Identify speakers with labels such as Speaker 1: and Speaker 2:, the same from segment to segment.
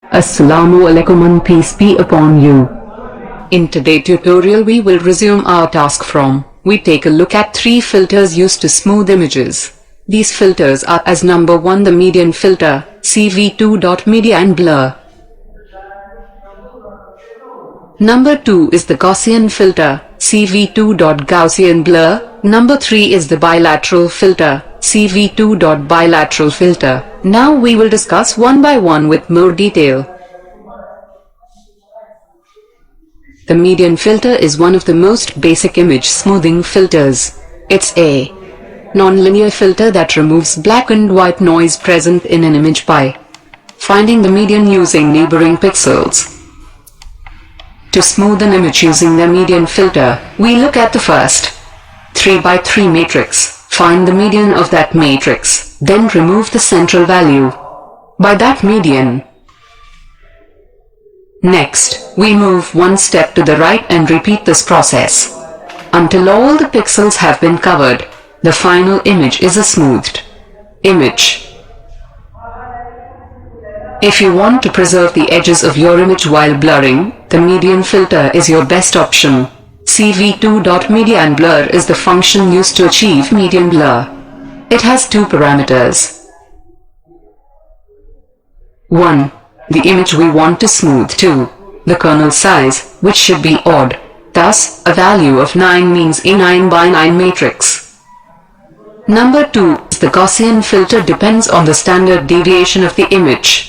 Speaker 1: Assalamu alaikum and peace be upon you. In today's tutorial we will resume our task from. We take a look at three filters used to smooth images. These filters are as number 1 the median filter, CV2. Media and blur. Number 2 is the Gaussian filter, CV2. Gaussian blur. Number 3 is the bilateral filter, CV2. Bilateral filter. Now we will discuss one by one with more detail. The median filter is one of the most basic image smoothing filters. It's a nonlinear filter that removes black and white noise present in an image by finding the median using neighboring pixels. To smooth an image using the median filter, we look at the first 3x3 matrix, find the median of that matrix, then remove the central value by that median. Next, we move one step to the right and repeat this process until all the pixels have been covered. The final image is a smoothed image. If you want to preserve the edges of your image while blurring, the median filter is your best option. CV2. Media and blur is the function used to achieve median blur. It has two parameters. 1. The image we want to smooth. 2. The kernel size, which should be odd. Thus, a value of 9 means a 9x9 matrix. Number 2 is the Gaussian filter depends on the standard deviation of the image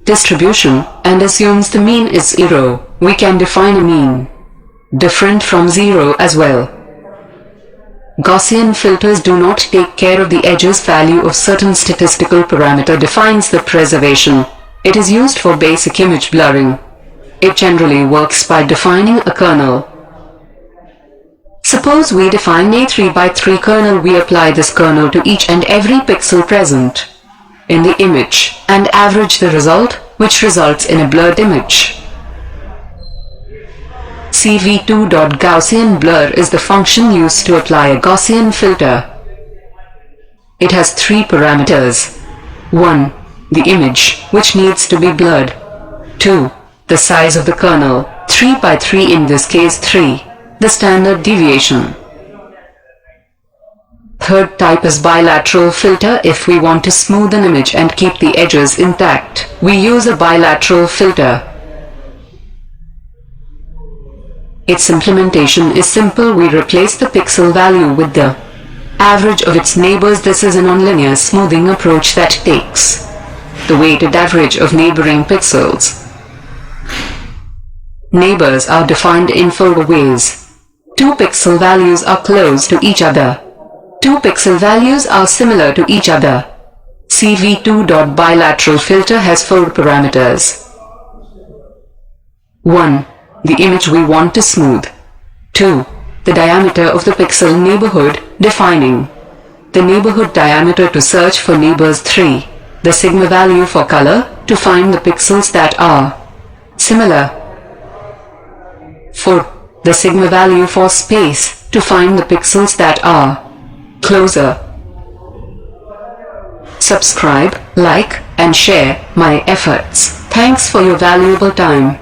Speaker 1: distribution and assumes the mean is 0. We can define a mean different from 0 as well. Gaussian filters do not take care of the edges. Value of certain statistical parameter defines the preservation. It is used for basic image blurring. It generally works by defining a kernel. Suppose we define a 3x3 kernel. We apply this kernel to each and every pixel present in the image and average the result, which results in a blurred image. CV2. Gaussian blur is the function used to apply a Gaussian filter. It has three parameters. 1. The image, which needs to be blurred. 2. The size of the kernel, 3x3 in this case 3. The standard deviation. Third type is bilateral filter. If we want to smooth an image and keep the edges intact, we use a bilateral filter. Its implementation is simple. We replace the pixel value with the average of its neighbors. This is a nonlinear smoothing approach that takes the weighted average of neighboring pixels. Neighbors are defined in four ways. 2 pixel values are close to each other. 2 pixel values are similar to each other. CV2. Bilateral filter has 4 parameters. 1. The image we want to smooth. 2. The diameter of the pixel neighborhood, defining the neighborhood diameter to search for neighbors. 3. The sigma value for color, to find the pixels that are similar. 4. The sigma value for space, to find the pixels that are closer. Subscribe, like, and share my efforts. Thanks for your valuable time.